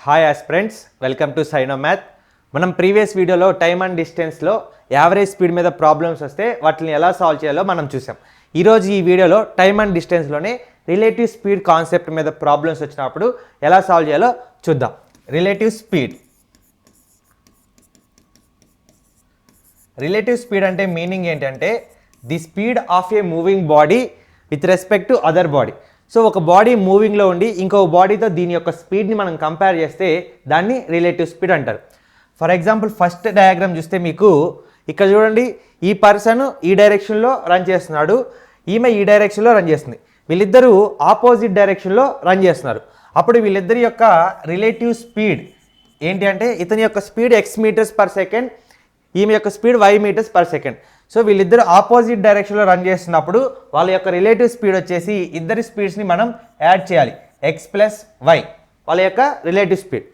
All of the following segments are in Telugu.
Hi aspirants, welcome to cyano math. మనం ప్రీవియస్ వీడియోలో టైమ్ అండ్ డిస్టెన్స్లో యావరేజ్ స్పీడ్ మీద ప్రాబ్లమ్స్ వస్తే వాటిని ఎలా సాల్వ్ చేయాలో మనం చూసాం. ఈరోజు ఈ వీడియోలో టైమ్ అండ్ డిస్టెన్స్లోనే రిలేటివ్ స్పీడ్ కాన్సెప్ట్ మీద ప్రాబ్లమ్స్ వచ్చినప్పుడు ఎలా సాల్వ్ చేయాలో చూద్దాం. రిలేటివ్ స్పీడ్ అంటే మీనింగ్ ఏంటంటే the speed of a moving body with respect to other body. So ఒక బాడీ మూవింగ్లో ఉండి ఇంకో బాడీతో దీని యొక్క స్పీడ్ని మనం కంపేర్ చేస్తే దాన్ని రిలేటివ్ స్పీడ్ అంటారు. ఫర్ ఎగ్జాంపుల్ ఫస్ట్ డయాగ్రామ్ చూస్తే మీకు ఇక్కడ చూడండి, ఈ పర్సన్ ఈ డైరెక్షన్లో రన్ చేస్తున్నాడు, ఈమె ఈ డైరెక్షన్లో రన్ చేస్తుంది. వీళ్ళిద్దరూ ఆపోజిట్ డైరెక్షన్లో రన్ చేస్తున్నారు. అప్పుడు వీళ్ళిద్దరి యొక్క రిలేటివ్ స్పీడ్ ఏంటి అంటే ఇతని యొక్క speed x metres per second, ఈమె యొక్క speed y metres per second. So వీళ్ళిద్దరు ఆపోజిట్ డైరెక్షన్లో రన్ చేస్తున్నప్పుడు వాళ్ళ యొక్క రిలేటివ్ స్పీడ్ వచ్చేసి ఇద్దరి స్పీడ్స్ని మనం యాడ్ చేయాలి, x ప్లస్ y వాళ్ళ యొక్క రిలేటివ్ స్పీడ్.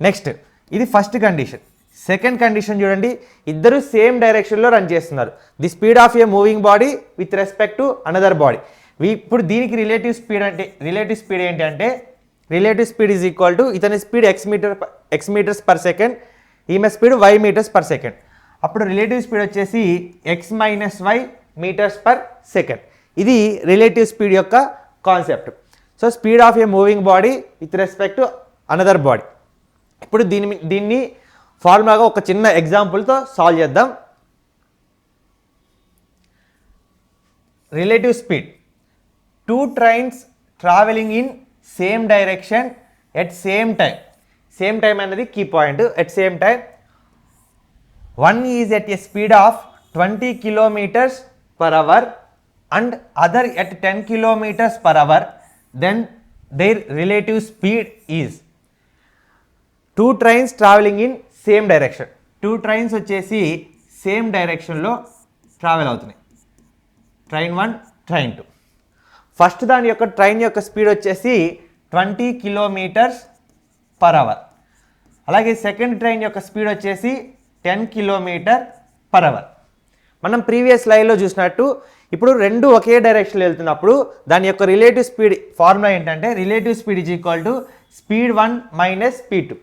నెక్స్ట్ ఇది ఫస్ట్ కండిషన్. సెకండ్ కండిషన్ చూడండి, ఇద్దరు సేమ్ డైరెక్షన్లో రన్ చేస్తున్నారు. The speed of a moving body with respect to another body. ఇప్పుడు దీనికి రిలేటివ్ స్పీడ్ ఏంటి అంటే relative speed is equal to ఇతని speed x metres per second, ఈమె speed y metres per second. అప్పుడు రిలేటివ్ స్పీడ్ వచ్చేసి x minus y metres per second. ఇది రిలేటివ్ స్పీడ్ యొక్క concept. So speed of a moving body with respect to another body. ఇప్పుడు దీన్ని ఫార్ములాగా ఒక చిన్న ఎగ్జాంపుల్తో సాల్వ్ చేద్దాం. Relative speed, two trains travelling in same direction at same time. Same time అనేది key point. At same time one is at a speed of 20 kilometers per hour and other at 10 kilometers per hour, then their relative speed is. Two trains traveling in same direction. Two trains వచ్చేసి సేమ్ డైరెక్షన్లో ట్రావెల్ అవుతున్నాయి, ట్రైన్ 1 ట్రైన్ 2. ఫస్ట్ దాని యొక్క ట్రైన్ యొక్క స్పీడ్ వచ్చేసి 20 కిలోమీటర్స్ పర్ అవర్. అలాగే సెకండ్ ట్రైన్ యొక్క స్పీడ్ వచ్చేసి 10 కిలోమీటర్ పర్ అవర్. మనం ప్రీవియస్ స్లైడ్లో చూసినట్టు ఇప్పుడు రెండు ఒకే డైరెక్షన్లో వెళ్తున్నప్పుడు దాని యొక్క రిలేటివ్ స్పీడ్ ఫార్ములా ఏంటంటే relative speed is equal to speed 1 minus speed 2.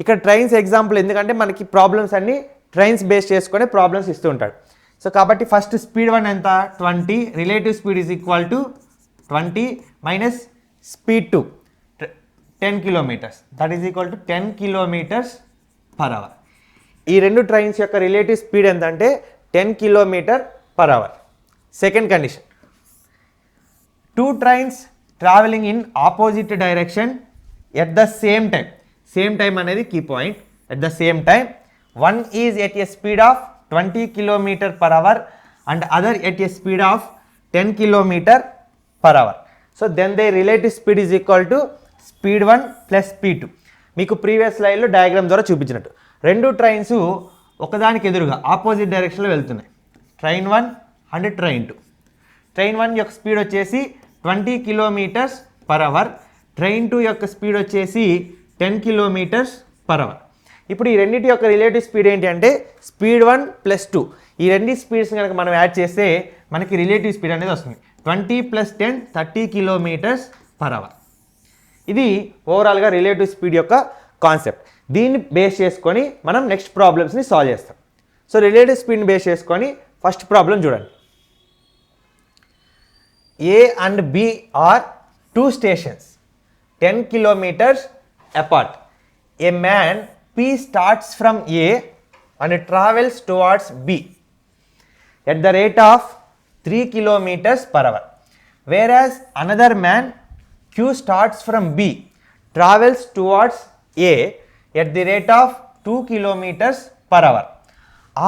ఇక్కడ ట్రైన్స్ ఎగ్జాంపుల్ ఎందుకంటే మనకి ప్రాబ్లమ్స్ అన్ని ట్రైన్స్ బేస్ చేసుకొని ప్రాబ్లమ్స్ ఇస్తూ ఉంటాడు. సో కాబట్టి ఫస్ట్ స్పీడ్ 1 ఎంత 20, relative speed is equal to 20 minus speed 2 10 kilometres, that is equal to 10 kilometres per hour. ఈ రెండు ట్రైన్స్ యొక్క రిలేటివ్ స్పీడ్ ఎంతంటే 10 kilometre per hour. Second condition, two trains travelling in opposite direction at the same time. Same time అనేది key point. At the same time one is at a speed of 20 kilometre per hour and other at a speed of 10 kilometre per hour. So then they relative speed is equal to speed 1 plus speed 2. మీకు ప్రీవియస్ స్లైడ్లో డయాగ్రామ్ ద్వారా చూపించినట్టు రెండు ట్రైన్స్ ఒకదానికి ఎదురుగా ఆపోజిట్ డైరెక్షన్లో వెళ్తున్నాయి, ట్రైన్ 1 అండ్ ట్రైన్ 2. ట్రైన్ 1 యొక్క స్పీడ్ వచ్చేసి 20 కిలోమీటర్స్ పర్ అవర్, ట్రైన్ 2 యొక్క స్పీడ్ వచ్చేసి 10 కిలోమీటర్స్ పర్ అవర్. ఇప్పుడు ఈ రెండింటి యొక్క రిలేటివ్ స్పీడ్ ఏంటి అంటే స్పీడ్ 1 ప్లస్ 2. ఈ రెండు స్పీడ్స్ కనుక మనం యాడ్ చేస్తే మనకి రిలేటివ్ స్పీడ్ అనేది వస్తుంది 20 ప్లస్ 10 30 కిలోమీటర్స్ పర్ అవర్. ఇది ఓవరాల్గా రిలేటివ్ స్పీడ్ యొక్క కాన్సెప్ట్. దీన్ని బేస్ చేసుకొని మనం నెక్స్ట్ ప్రాబ్లమ్స్ని సాల్వ్ చేస్తాం. సో రిలేటివ్ స్పీడ్ని బేస్ చేసుకొని ఫస్ట్ ప్రాబ్లం చూడండి. A and B are two stations 10 kilometers apart. A man P starts from A and travels towards B at the rate of 3 kilometers per hour, whereas another man Q starts from B, travels towards A at the rate of 2 kilometers per hour.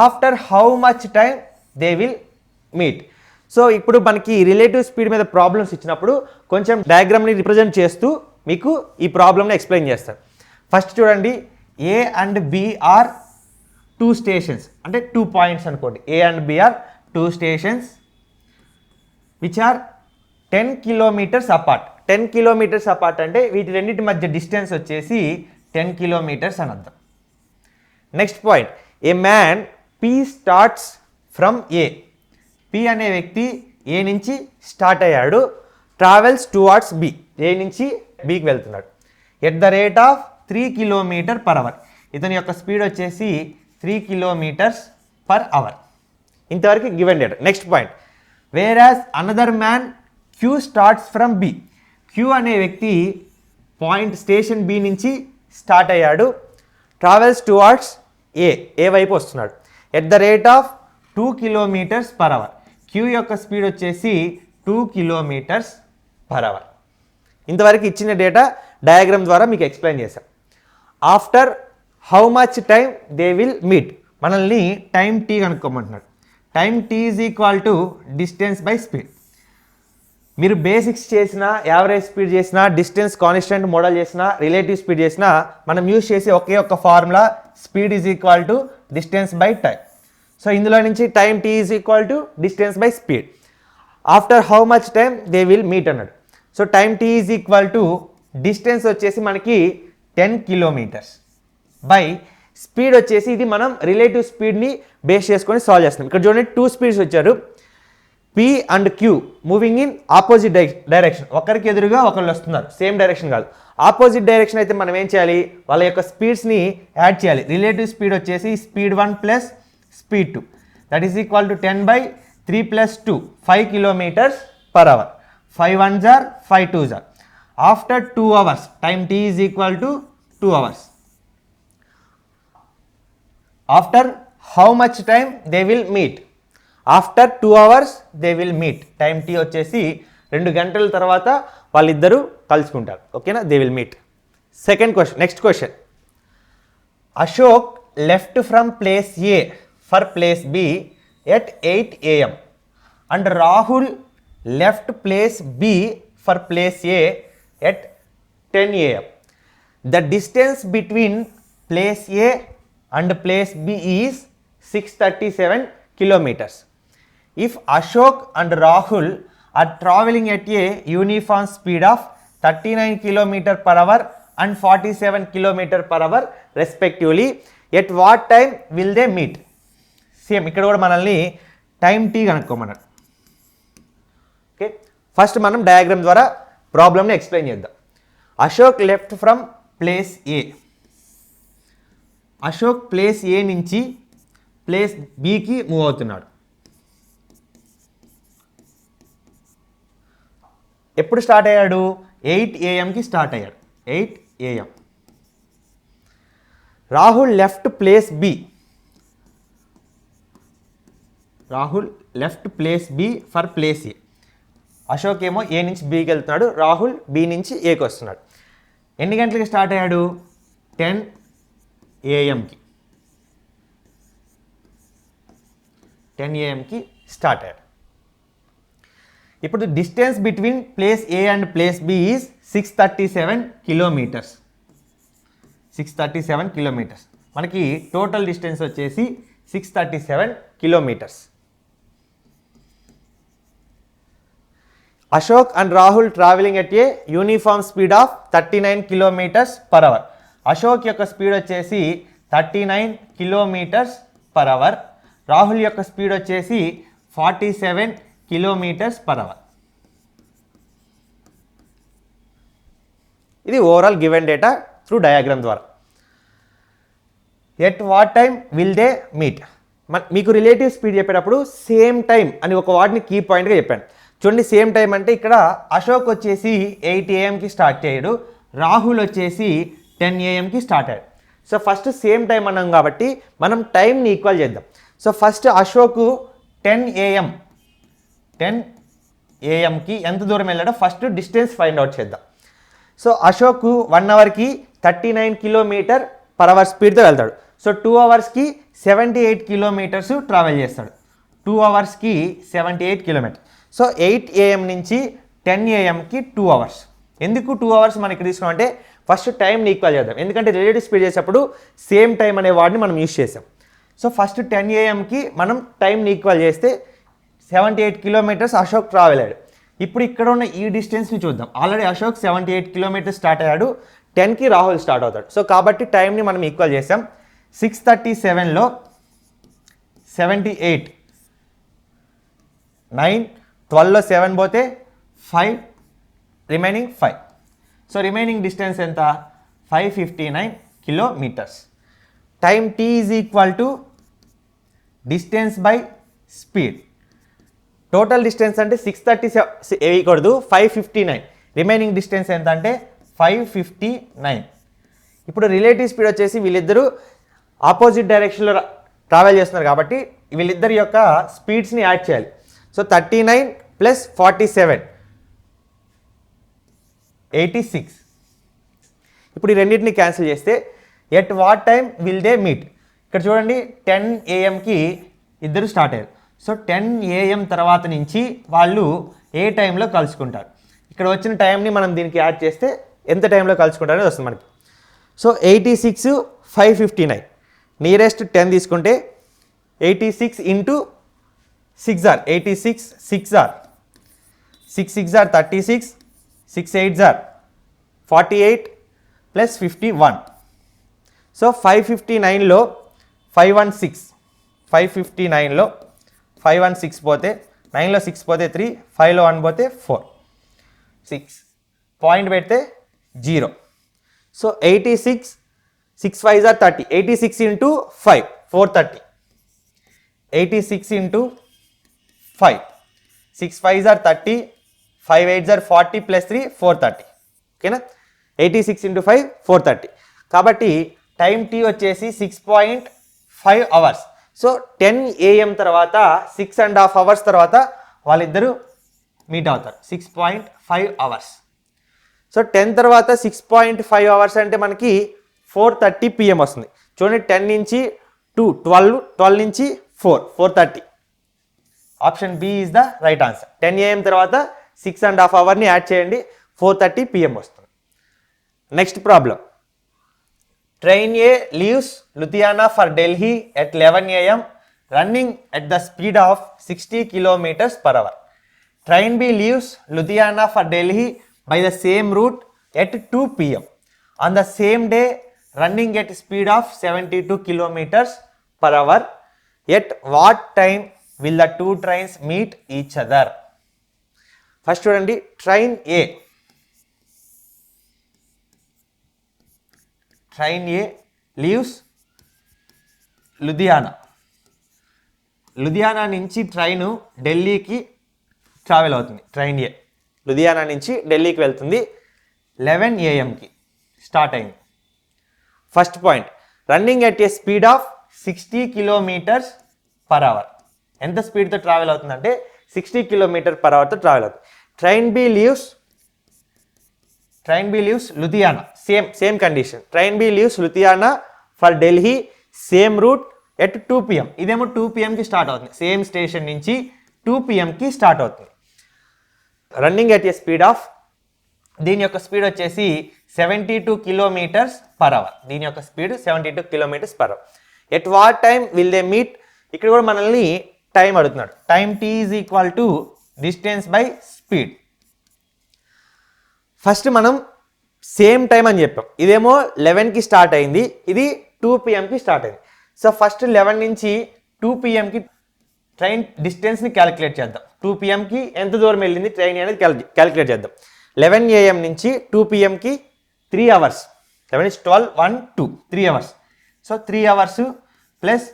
After how much time they will meet? So ఇప్పుడు మనకి రిలేటివ్ స్పీడ్ మీద ప్రాబ్లమ్స్ ఇచ్చినప్పుడు కొంచెం డయాగ్రామ్ని రిప్రజెంట్ చేస్తూ మీకు ఈ ప్రాబ్లమ్ని ఎక్స్ప్లెయిన్ చేస్తాను. ఫస్ట్ చూడండి, A and B are two stations అంటే 2 పాయింట్స్ అనుకోండి. A and B are two stations which are 10 kilometers apart. 10 kilometers apart అంటే వీటి రెండింటి మధ్య డిస్టెన్స్ వచ్చేసి 10 kilometers అని అర్థం. Next point, A man P starts from A. P అనే వ్యక్తి ఏ నుంచి స్టార్ట్ అయ్యాడు, ట్రావెల్స్ టువార్డ్స్ బి, ఏ నుంచి బికి వెళ్తున్నాడు. At the rate of 3 km/h. ఇతని యొక్క స్పీడ్ వచ్చేసి 3 km/h. ఇంతవరకు given data. Next point, whereas another man Q starts from B. Q అనే వ్యక్తి పాయింట్ స్టేషన్ బి నుంచి స్టార్ట్ అయ్యాడు, ట్రావెల్స్ టువార్డ్స్ ఏ వైపు వస్తున్నాడు at the rate of 2 km/h. Q యొక్క స్పీడ్ వచ్చేసి 2 km/h. ఇంతవరకు ఇచ్చిన డేటా డయాగ్రామ్ ద్వారా మీకు ఎక్స్ప్లెయిన్ చేశాం. After how much time they will meet, మనల్ని టైం టీ కనుక్కోమంటున్నాడు. Time T is equal to distance by speed. మీరు బేసిక్స్ చేసినా, యావరేజ్ స్పీడ్ చేసినా, డిస్టెన్స్ కాన్స్టెంట్ మోడల్ చేసినా, రిలేటివ్ స్పీడ్ చేసినా మనం యూజ్ చేసే ఒకే ఒక్క formula speed is equal to distance by time. So ఇందులో నుంచి time T is equal to distance by speed. After how much time they will meet అన్నాడు. So time T is equal to distance వచ్చేసి మనకి 10 km బై స్పీడ్ వచ్చేసి, ఇది మనం రిలేటివ్ స్పీడ్ని బేస్ చేసుకొని సాల్వ్ చేస్తున్నాం. ఇక్కడ చూడండి 2 స్పీడ్స్ వచ్చారు, P and Q moving in opposite direction. ఒకరికి ఎదురుగా ఒకళ్ళు వస్తున్నారు, సేమ్ డైరెక్షన్ కాదు. ఆపోజిట్ డైరెక్షన్ అయితే మనం ఏం చేయాలి, వాళ్ళ యొక్క స్పీడ్స్ని యాడ్ చేయాలి. రిలేటివ్ స్పీడ్ వచ్చేసి speed 1 plus speed 2, that is equal to 10/3 + 2 5 km/h. 5 1s are 5 2s are. After 2 hours time T is equal to 2 hours. After how much time they will meet, after 2 hours they will meet. Time T వచ్చేసి 2 గంటల తర్వాత వాళ్ళిద్దరూ కలుసుకుంటారు. ఓకేనా, they will meet. Second question, next question, Ashok left from place A for place B at 8 AM and Rahul left place B for place A at 10 AM. The distance between place A and place B is 637 kilometers. If Ashok and Rahul are traveling at a uniform speed of 39 km/h and 47 km/h respectively, at what time will they meet? Same ఇక్కడ కూడా మనల్ని టైం టీ కనుక్కోమన్నారు. ఓకే, ఫస్ట్ మనం డయాగ్రామ్ ద్వారా ప్రాబ్లమ్ని ఎక్స్ప్లెయిన్ చేద్దాం. Ashok left from place A. Ashok place A నుంచి ప్లేస్ బికి మూవ్ అవుతున్నాడు. ఎప్పుడు స్టార్ట్ అయ్యాడు, 8 AM స్టార్ట్ అయ్యాడు. 8 AM. Rahul left place B. Rahul left place B for place A. Ashok ఏమో ఏ నుంచి బికి వెళ్తున్నాడు, రాహుల్ బి నుంచి ఏకి వస్తున్నాడు. ఎన్ని గంటలకి స్టార్ట్ అయ్యాడు, 10 AM. 10 AM స్టార్ట్ అయ్యాడు. ఇప్పుడు distance between place A and place B is 637 kilometers. 637 kilometers. మనకి టోటల్ డిస్టెన్స్ వచ్చేసి 637 kilometers. Ashok and Rahul travelling at a uniform speed of 39 km/h. అశోక్ యొక్క స్పీడ్ వచ్చేసి 39 km/h. రాహుల్ యొక్క స్పీడ్ వచ్చేసి 47 km/h. ఇది overall given data through diagram ద్వారా. At what time will they meet, మీకు రిలేటివ్ స్పీడ్ చెప్పేటప్పుడు సేమ్ టైం అని ఒక వాటిని కీ పాయింట్గా చెప్పాను. చూడండి, సేమ్ టైం అంటే ఇక్కడ అశోక్ వచ్చేసి 8 AM స్టార్ట్ అయ్యాడు, రాహుల్ వచ్చేసి 10 AM స్టార్ట్ అయ్యాడు. సో ఫస్ట్ సేమ్ టైం అన్నాం కాబట్టి మనం టైంని ఈక్వల్ చేద్దాం. సో ఫస్ట్ అశోక్ 10 AM ఎంత దూరం వెళ్ళాడో ఫస్ట్ డిస్టెన్స్ ఫైండ్ అవుట్ చేద్దాం. సో అశోక్ 1 hourకి 39 km/h స్పీడ్తో వెళ్తాడు. సో 2 hours 78 kilometers ట్రావెల్ చేస్తాడు. 2 hours 78 kilometers. సో 8 AM నుంచి 10 AM 2 hours. ఎందుకు 2 hours మనం ఇక్కడ తీసుకున్నాం అంటే ఫస్ట్ టైంని ఈక్వల్ చేద్దాం, ఎందుకంటే రిలేటివ్ స్పీడ్ చేసేటప్పుడు సేమ్ టైం అనే వాడిని మనం యూజ్ చేసాం. సో ఫస్ట్ 10 AM మనం టైంని ఈక్వల్ చేస్తే 78 kilometers అశోక్ ట్రావెల్ అయ్యాడు. ఇప్పుడు ఇక్కడ ఉన్న ఈ డిస్టెన్స్ని చూద్దాం. ఆల్రెడీ అశోక్ 78 kilometers స్టార్ట్ అయ్యాడు, 10కి రాహుల్ స్టార్ట్ అవుతాడు. సో కాబట్టి టైంని మనం ఈక్వల్ చేసాం. 637లో 78, 9, 12లో 7 పోతే 5, రిమైనింగ్ 5. సో రిమైనింగ్ డిస్టెన్స్ ఎంత, 559 kilometers. Time t is equal to distance by speed. Total distance అంటే 630 వేయకూడదు, 559. రిమైనింగ్ డిస్టెన్స్ ఎంత అంటే 559. ఇప్పుడు రిలేటివ్ స్పీడ్ వచ్చేసి వీళ్ళిద్దరూ ఆపోజిట్ డైరెక్షన్లో ట్రావెల్ చేస్తున్నారు కాబట్టి వీళ్ళిద్దరి యొక్క స్పీడ్స్ని యాడ్ చేయాలి. So 39 plus 47 86. ఇప్పుడు ఈ రెండింటిని క్యాన్సిల్ చేస్తే at what time will they meet? ఇక్కడ చూడండి 10 AM ఇద్దరు స్టార్ట్ అయ్యారు. సో 10 AM తర్వాత నుంచి వాళ్ళు ఏ టైంలో కలుసుకుంటారు? ఇక్కడ వచ్చిన టైంని మనం దీనికి యాడ్ చేస్తే ఎంత టైంలో కలుసుకుంటారనేది వస్తుంది మనకి. సో 86 559 నియరెస్ట్ 10 తీసుకుంటే 86 into 6 are 86 6 are 6 6 are 36 6 8 are 48 plus 51. So 559లో 516 559లో 516 పోతే 9లో 6 పోతే 3 5లో 1 పోతే 4 6 పాయింట్ పెడితే 0. So 86 6 5 are 30 86 into 5 430 86 into 5 6 5 are 30 5 8 are 40 plus 3 430. ఓకేనా? 86 ఇంటూ 5 430. కాబట్టి టైం టీ వచ్చేసి 6.5 అవర్స్. సో 10 AM తర్వాత 6.5 అవర్స్ తర్వాత వాళ్ళిద్దరూ మీట్ అవుతారు. 6.5 అవర్స్. సో 10 తర్వాత 6.5 అవర్స్ అంటే మనకి 4:30 PM వస్తుంది. చూడండి 10 నుంచి 2 12 నుంచి 4 4:30. Option B is the right answer. 10 AM తర్వాత 6.5 అవర్ని యాడ్ చేయండి, 4:30 PM వస్తుంది. Next problem. Train A leaves Ludhiana for Delhi at 11 AM running at the speed of 60 kilometers per hour. Train B leaves Ludhiana for Delhi by the same route at 2 PM on the same day running at speed of 72 kilometers per hour. At what time will the two trains meet each other? First చూడండి, Train A. Train A leaves Ludhiana. Ludhiana నుంచి ట్రైను ఢిల్లీకి ట్రావెల్ అవుతుంది. ట్రైన్ ఏ లుధియానా నుంచి ఢిల్లీకి వెళ్తుంది. 11 AM స్టార్ట్ అయింది. First point, running at a speed of 60 kilometers per hour. ఎంత స్పీడ్తో ట్రావెల్ అవుతుందంటే 60 kilometers per hourతో ట్రావెల్ అవుతుంది. Train B leaves Ludhiana. Same condition. Train B leaves Ludhiana for Delhi, same route at 2 PM. ఇదేమో 2 PM స్టార్ట్ అవుతుంది. సేమ్ స్టేషన్ నుంచి 2 PM స్టార్ట్ అవుతుంది. Running at a speed of, దీని యొక్క స్పీడ్ వచ్చేసి 72 kilometers per hour. దీని యొక్క speed 72 kilometers per hour. At what time will they meet? ఇక్కడ కూడా మనల్ని టైం అడుగుతున్నాడు. Time T is equal to distance by speed. First మనం సేమ్ టైం అని చెప్పాం. ఇదేమో 11 స్టార్ట్ అయింది, ఇది 2 PM స్టార్ట్ అయింది. సో ఫస్ట్ 11 నుంచి 2 PM ట్రైన్ డిస్టెన్స్ని క్యాలిక్యులేట్ చేద్దాం. 2 PM ఎంత దూరం వెళ్ళింది ట్రైన్ అనేది క్యాలిక్యులేట్ చేద్దాం. 11 AM నుంచి 2 PM 3 hours. 11 is 12 1 2 3 hours. So 3 hours plus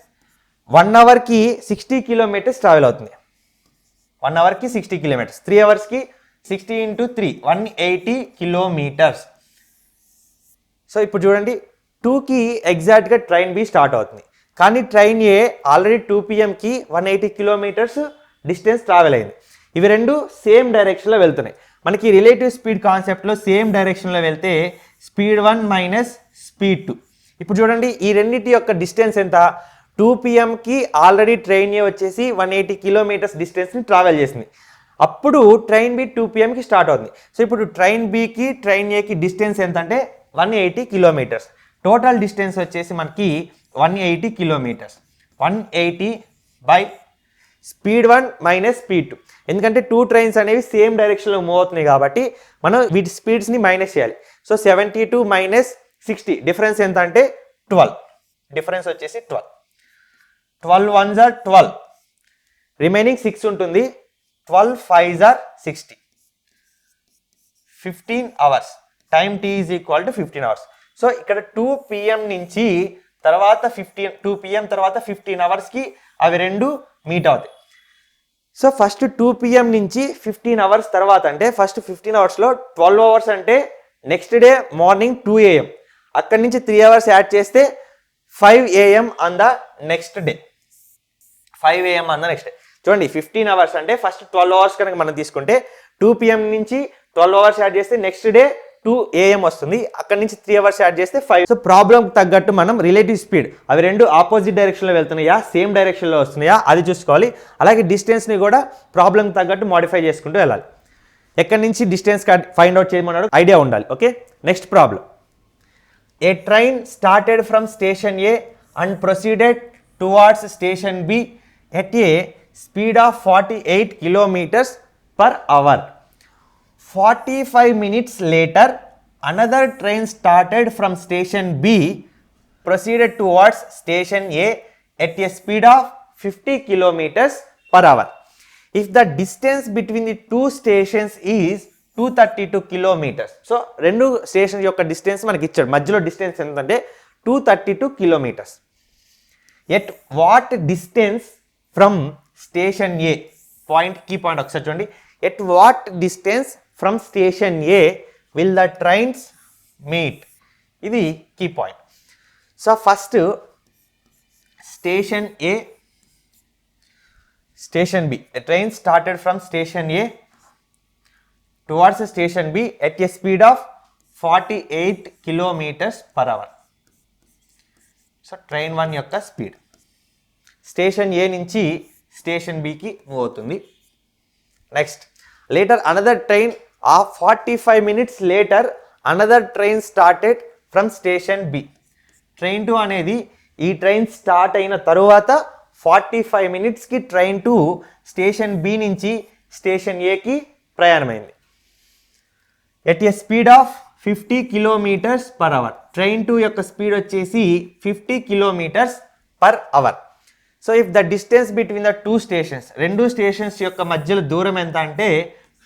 1 hourకి 60 kilometers ట్రావెల్ అవుతుంది. 1 hourకి 60 kilometers. 3 hoursకి 60 into 3 180 kilometers. సో ఇప్పుడు చూడండి 2కి ఎగ్జాక్ట్గా ట్రైన్ బి స్టార్ట్ అవుతుంది, కానీ train A already 2 PM 180 kilometers distance travel అయింది. ఇవి రెండు సేమ్ డైరెక్షన్లో వెళ్తున్నాయి. మనకి రిలేటివ్ స్పీడ్ కాన్సెప్ట్లో సేమ్ డైరెక్షన్లో వెళ్తే స్పీడ్ 1 మైనస్ స్పీడ్ 2. ఇప్పుడు చూడండి ఈ రెండింటి యొక్క డిస్టెన్స్ ఎంత? 2 PM ఆల్రెడీ ట్రైన్ ఏ వచ్చేసి 180 kilometers డిస్టెన్స్ని ట్రావెల్ చేసింది. అప్పుడు ట్రైన్ బి 2 PM స్టార్ట్ అవుతుంది. సో ఇప్పుడు ట్రైన్ బికి ట్రైన్ ఏకి డిస్టెన్స్ ఎంత అంటే 180 kilometers. టోటల్ డిస్టెన్స్ వచ్చేసి మనకి 180 kilometers. 180 by speed 1 minus speed 2. ఎందుకంటే 2 ట్రైన్స్ అనేవి సేమ్ డైరెక్షన్లో మూవ్ అవుతున్నాయి కాబట్టి మనం వీటి స్పీడ్స్ని మైనస్ చేయాలి. సో 72 మైనస్ 60 డిఫరెన్స్ ఎంత అంటే 12. డిఫరెన్స్ వచ్చేసి 12. 12 1s are 12. రిమైనింగ్ 6 ఉంటుంది. 12 5s are 60. 15 hours. Time t is equal to 15 hours. So ఇక్కడ 2 PM నుంచి తర్వాత 2 PM తర్వాత 15 అవర్స్కి అవి రెండు మీట్ అవుతాయి. సో ఫస్ట్ 2 PM నుంచి 15 అవర్స్ తర్వాత అంటే ఫస్ట్ 15 అవర్స్లో 12 అవర్స్ అంటే నెక్స్ట్ డే మార్నింగ్ 2 AM. అక్కడి నుంచి 3 అవర్స్ యాడ్ చేస్తే 5 AM on the next day. 5 AM on the next day. చూడండి 15 అవర్స్ అంటే ఫస్ట్ 12 అవర్స్ కనుక మనం తీసుకుంటే 2 PM నుంచి 12 అవర్స్ యాడ్ చేస్తే నెక్స్ట్ డే 2 AM వస్తుంది. అక్కడి నుంచి 3 అవర్స్ యాడ్ చేస్తే 5. సో ప్రాబ్లంకి తగ్గట్టు మనం రిలేటివ్ స్పీడ్ అవి రెండు ఆపోజిట్ డైరెక్షన్లో వెళ్తున్నాయా సేమ్ డైరెక్షన్లో వస్తున్నాయా అది చూసుకోవాలి. అలాగే డిస్టెన్స్ని కూడా ప్రాబ్లంకి తగ్గట్టు మోడిఫై చేసుకుంటూ వెళ్ళాలి. ఎక్కడి నుంచి డిస్టెన్స్ ఫైండ్ అవుట్ చేయమన్నాడు ఐడియా ఉండాలి. Okay, next problem. A train started from station A and proceeded towards station B at a speed of 48 kilometers per hour. 45 minutes later, another train started from station B, proceeded towards station A at a speed of 50 kilometers per hour. If the distance between the two stations is 232 kilometers. So, రెండు స్టేషన్ యొక్క డిస్టెన్స్ మనకి ఇచ్చాడు. మధ్యలో డిస్టెన్స్ ఎంతంటే 232 kilometers. At what distance from station A? Key point ఒకసారి చూడండి. At what distance from station A will the trains meet? ఇది key point. So first station A, station B. A train started from station A towards station B at a speed of 48 kilometers per hour. So train 1 యొక్క స్పీడ్ స్టేషన్ ఏ నుంచి స్టేషన్ బికి మూవ్ అవుతుంది. నెక్స్ట్ లేటర్ అనదర్ ట్రైన్ ఆ 45 minutes later another train started from station B. Train 2 అనేది ఈ ట్రైన్ స్టార్ట్ అయిన తరువాత 45 minutesకి ట్రైన్ 2 స్టేషన్ బి నుంచి స్టేషన్ ఏకి ప్రయాణమైంది. At a speed of 50 kilometers per hour. Train 2 యొక్క స్పీడ్ వచ్చేసి 50 kilometers per hour. So if the distance between the two stations రెండు స్టేషన్స్ యొక్క మధ్యలో దూరం ఎంత అంటే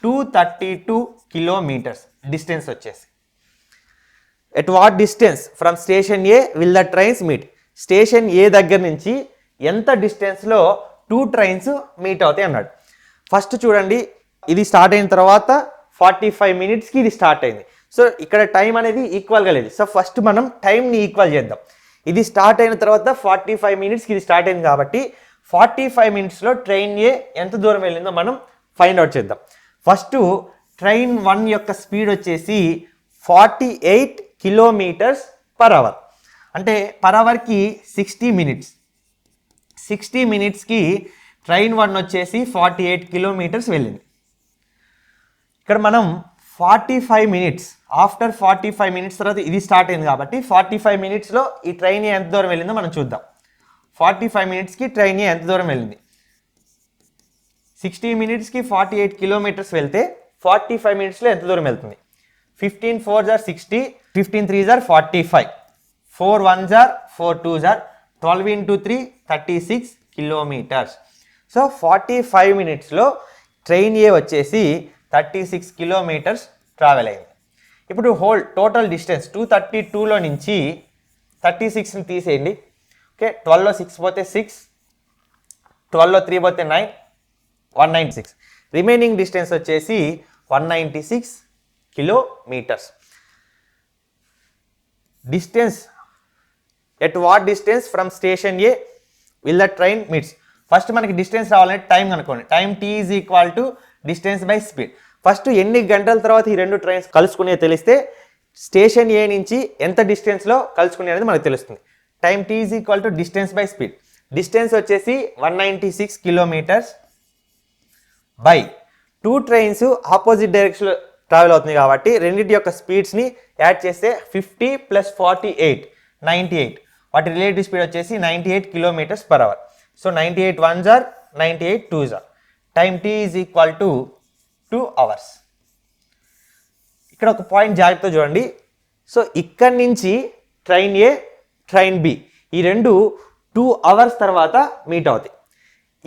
232 kilometers డిస్టెన్స్ వచ్చేసి. At what distance from station A will the trains meet? Station A దగ్గర నుంచి ఎంత డిస్టెన్స్లో 2 trains మీట్ అవుతాయి అన్నాడు. ఫస్ట్ చూడండి ఇది స్టార్ట్ అయిన తర్వాత 45 minutesకి ఇది స్టార్ట్ అయింది. సో ఇక్కడ టైం అనేది ఈక్వల్గా లేదు. సో ఫస్ట్ మనం టైంని ఈక్వల్ చేద్దాం. ఇది స్టార్ట్ అయిన తర్వాత 45 minutesకి ఇది స్టార్ట్ అయింది కాబట్టి 45 minutesలో ట్రైన్ ఏ ఎంత దూరం వెళ్ళిందో మనం ఫైండ్ అవుట్ చేద్దాం. ఫస్ట్ ట్రైన్ 1 యొక్క స్పీడ్ వచ్చేసి 48 kilometers per hour. అంటే పర్ అవర్కి 60 minutes. 60 minutesకి ట్రైన్ 1 వచ్చేసి 48 kilometers వెళ్ళింది. ఇక్కడ మనం 45 minutes ఆఫ్టర్ 45 minutes తర్వాత ఇది స్టార్ట్ అయింది కాబట్టి 45 minutesలో ఈ ట్రైన్ ఎంత దూరం వెళ్ళిందో మనం చూద్దాం. 45 minutesకి ట్రైన్ ఎంత దూరం వెళ్ళింది? 60 minutesకి 48 kilometers వెళ్తే 45 minutesలో ఎంత దూరం వెళ్తుంది? 15 4s are 60, 15 3s are 45, 4 1s are 4 2s are 12 into 3 36 kilometers. So 45 minutesలో train ఏ వచ్చేసి 36 kilometers ట్రావెల్ అయింది. ఇప్పుడు హోల్ టోటల్ డిస్టెన్స్ 232లో నుంచి 36ని తీసేయండి. ఓకే, 12లో 6 పోతే 6, 12లో 3 పోతే 9, 196. రిమైనింగ్ డిస్టెన్స్ వచ్చేసి 196 kilometers. Distance at what distance from station A will the train meets? First మనకి డిస్టెన్స్ రావాలంటే టైం కనుక్కోండి. Time T is equal to distance by speed. First ఎన్ని గంటల తర్వాత ఈ రెండు ట్రైన్స్ కలుసుకునే తెలిస్తే స్టేషన్ ఏ నుంచి ఎంత డిస్టెన్స్లో కలుసుకునే అనేది మనకు తెలుస్తుంది. Time T is equal to distance by speed. Distance వచ్చేసి 196 kilometers బై 2 trains ఆపోజిట్ డైరెక్షన్లో ట్రావెల్ అవుతుంది కాబట్టి రెండింటి యొక్క స్పీడ్స్ని యాడ్ చేస్తే 50 + 48 98. వాటి రిలేటివ్ స్పీడ్ వచ్చేసి 98 kilometers per hour. So 98 1s are 98 2s are. Time T is equal to 2 hours. ఇక్కడ ఒక పాయింట్ జాగ్రత్తగా చూడండి. సో ఇక్కడి నుంచి ట్రైన్ ఏ ట్రైన్ బి ఈ రెండు 2 hours తర్వాత మీట్ అవుతాయి.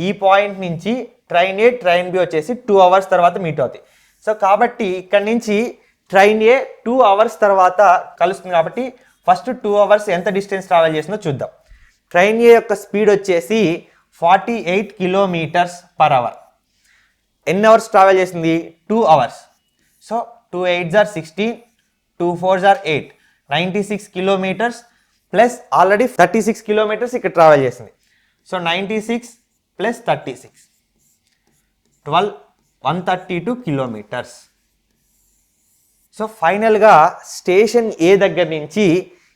ఈ పాయింట్ నుంచి ట్రైన్ ఏ ట్రైన్ బి వచ్చేసి 2 hours తర్వాత మీట్ అవుతాయి. సో కాబట్టి ఇక్కడి నుంచి ట్రైన్ ఏ 2 hours తర్వాత కలుస్తుంది కాబట్టి ఫస్ట్ 2 అవర్స్ ఎంత డిస్టెన్స్ ట్రావెల్ చేసిందో చూద్దాం. ట్రైన్ ఏ యొక్క స్పీడ్ వచ్చేసి 48 కిలోమీటర్స్ పర్ అవర్. ఎన్ని అవర్స్ ట్రావెల్ చేసింది? 2 hours. So 2 8s are 16, 2 4s are 8, 96 kilometres plus already 36 kilometres ఇక్కడ ట్రావెల్ చేసింది. So 96 plus 36 132 kilometres. సో ఫైనల్గా స్టేషన్ ఏ దగ్గర నుంచి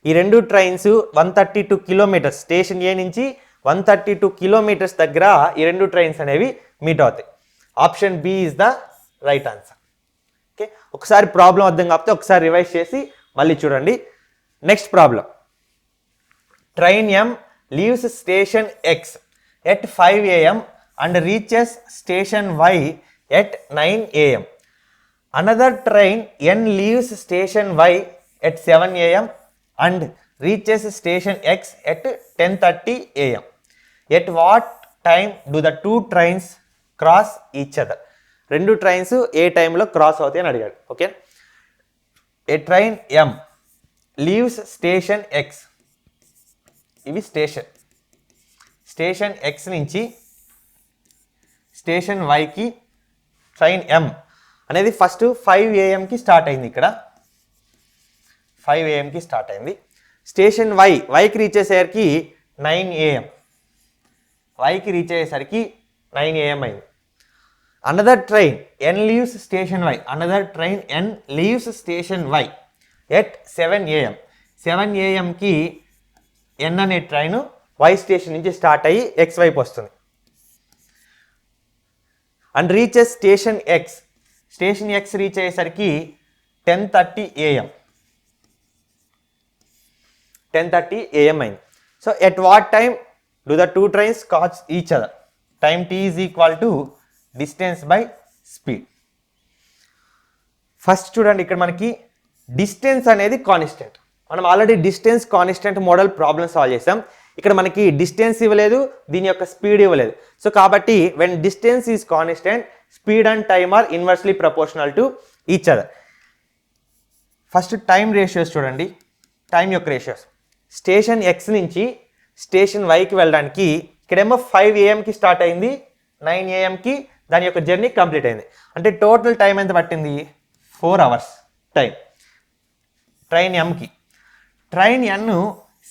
ఈ రెండు ట్రైన్స్ 132 కిలోమీటర్స్, స్టేషన్ ఏ నుంచి 132 కిలోమీటర్స్ దగ్గర ఈ రెండు ట్రైన్స్ అనేవి మీట్ అవుతాయి. Option B is the right answer. Okay, ఒకసారి ప్రాబ్లం అర్థం కాకపోతే ఒకసారి రివైజ్ చేసి మళ్ళీ చూడండి. Next problem. Train M leaves station X at 5 AM and reaches station Y at 9 AM. Another train N leaves station Y at 7 AM and reaches station X at 10:30 AM. At what time do the two trains cross each other? రెండు ట్రైన్స్ ఏ టైంలో క్రాస్ అవుతాయి అని అడిగాడు. Okay, a train M leaves station X, ఇవి స్టేషన్ X నుంచి స్టేషన్ Yకి ట్రైన్ M అనేది ఫస్ట్ 5 AM కి స్టార్ట్ అయింది. ఇక్కడ 5 AM కి స్టార్ట్ అయింది. స్టేషన్ Yకి రీచ్ అయ్యేసరికి 9 AM, Yకి రీచ్ అయ్యేసరికి 9 AM అయింది. Another train N leaves station Y, another train N leaves station Y at 7 AM. 7 AMకి N అనే ట్రైన్ Y స్టేషన్ నుంచి స్టార్ట్ అయ్యి X వైపు వస్తుంది. And reaches station X, station X reach అయ్యేసరికి 10:30 AM, 10:30 AM అయింది. So at what time do the two trains cross each other? Time T is equal to distance by speed. First చూడండి, ఇక్కడ మనకి డిస్టెన్స్ అనేది కాన్స్టెంట్. మనం already distance constant model problem solve చేసాం. ఇక్కడ మనకి డిస్టెన్స్ ఇవ్వలేదు, దీని యొక్క స్పీడ్ ఇవ్వలేదు. సో కాబట్టి when distance is constant, speed and time are inversely proportional to each other. First time ratios చూడండి, టైం యొక్క రేషియోస్. స్టేషన్ X నుంచి స్టేషన్ Yకి వెళ్ళడానికి ఇక్కడేమో 5 AMకి స్టార్ట్ అయింది, 9 AMకి దాని యొక్క జర్నీ కంప్లీట్ అయింది. అంటే టోటల్ టైం ఎంత పట్టింది? 4 అవర్స్ టైం ట్రైన్ Mకి. ట్రైన్ N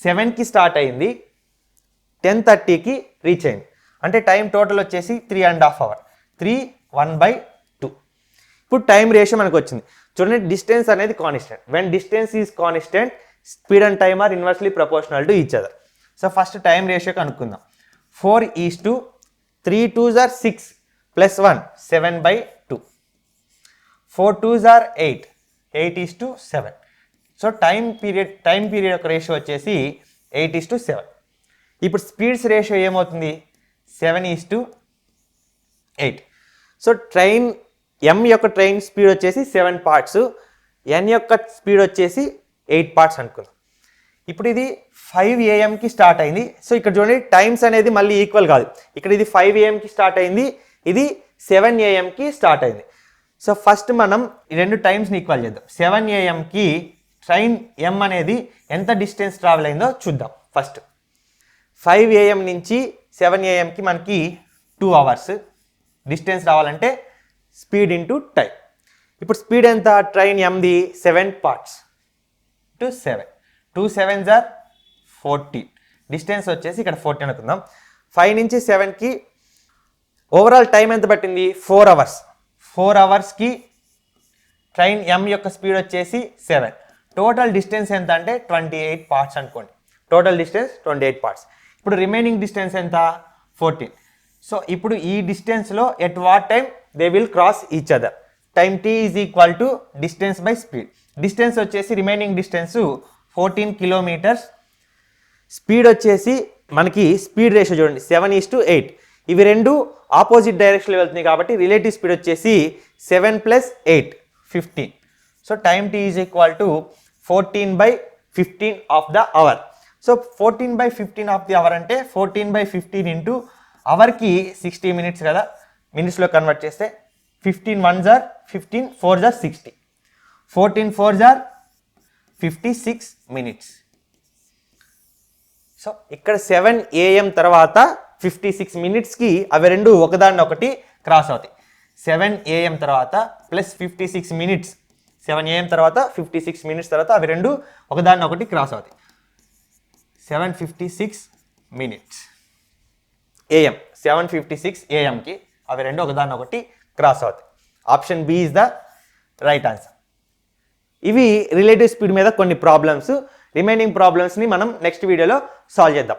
7కి స్టార్ట్ అయింది, 10:30కి రీచ్ అయింది. అంటే టైం టోటల్ వచ్చేసి 3.5 hours, 3 1/2. ఇప్పుడు టైం రేషియో మనకు వచ్చింది. చూడండి, డిస్టెన్స్ అనేది constant. When distance is constant, speed and time are inversely proportional to each other. So first time ratio కనుక్కుందాం. 4:3 2s are 6 plus 1 7/2. 4 2s are 8 8:7. So time period యొక్క రేషియో వచ్చేసి 8:7. ఇప్పుడు స్పీడ్స్ రేషియో ఏమవుతుంది? 7:8. సో ట్రైన్ M యొక్క ట్రైన్ స్పీడ్ వచ్చేసి 7 parts, N యొక్క స్పీడ్ వచ్చేసి 8 parts అనుకుందాం. ఇప్పుడు ఇది 5 AMకి స్టార్ట్ అయింది. సో ఇక్కడ చూడండి, టైమ్స్ అనేది మళ్ళీ ఈక్వల్ కాదు. ఇక్కడ ఇది 5 AMకి స్టార్ట్ అయింది, ఇది 7 AMకి స్టార్ట్ అయింది. సో ఫస్ట్ మనం ఈ రెండు టైమ్స్ని ఈక్వల్ చేద్దాం. 7 AMకి ట్రైన్ M అనేది ఎంత డిస్టెన్స్ ట్రావెల్ అయిందో చూద్దాం. ఫస్ట్ 5 AM నుంచి 7 AMకి మనకి 2 hours డిస్టెన్స్ రావాలంటే స్పీడ్ ఇంటూ టైం. ఇప్పుడు స్పీడ్ ఎంత? ట్రైన్ Mది 7 parts to 7, 2 7s are 14. Distance వచ్చేసి ఇక్కడ 14 అనుకుందాం. 5 నుంచి 7కి ఓవరాల్ టైం ఎంత పట్టింది? 4 hours. 4 అవర్స్కి ట్రైన్ M యొక్క స్పీడ్ వచ్చేసి 7. టోటల్ డిస్టెన్స్ ఎంత అంటే 28 parts అనుకోండి. Total distance 28 parts. ఇప్పుడు రిమైనింగ్ డిస్టెన్స్ ఎంత? 14. సో ఇప్పుడు ఈ డిస్టెన్స్లో at what time they will cross each other? Time T is equal to distance by speed. Distance వచ్చేసి రిమైనింగ్ డిస్టెన్స్ 14 kilometers. స్పీడ్ వచ్చేసి మనకి స్పీడ్ రేషియో చూడండి 7:8. ఇవి రెండు ఆపోజిట్ డైరెక్షన్లో వెళ్తున్నాయి కాబట్టి రిలేటివ్ స్పీడ్ వచ్చేసి 7 + 8 15. So time T is equal to 14/15 of the hour. So 14/15 of the hour అంటే 14/15 ఇంటూ అవర్కి 60 minutes కదా, మినిట్స్లో కన్వర్ట్ చేస్తే 15 1s are 15 4s are 60, 14 4s are 56 minutes. So ఇక్కడ 7 AM తర్వాత 56 మినిట్స్కి అవి రెండు ఒకదాన్ని ఒకటి క్రాస్ అవుతాయి. 7 AM తర్వాత ప్లస్ 56 మినిట్స్, 7 AM తర్వాత 56 మినిట్స్ తర్వాత అవి రెండు ఒకదాన్ని ఒకటి క్రాస్ అవుతాయి. 7:56 మినిట్స్ AM, 7:56 AMకి అవి రెండు ఒకదాన్ని ఒకటి క్రాస్ అవుతాయి. Option B is the right answer. ఇవి రిలేటివ్ స్పీడ్ మీద కొన్ని ప్రాబ్లమ్స్. రిమైనింగ్ ప్రాబ్లమ్స్ని మనం నెక్స్ట్ వీడియోలో సాల్వ్ చేద్దాం.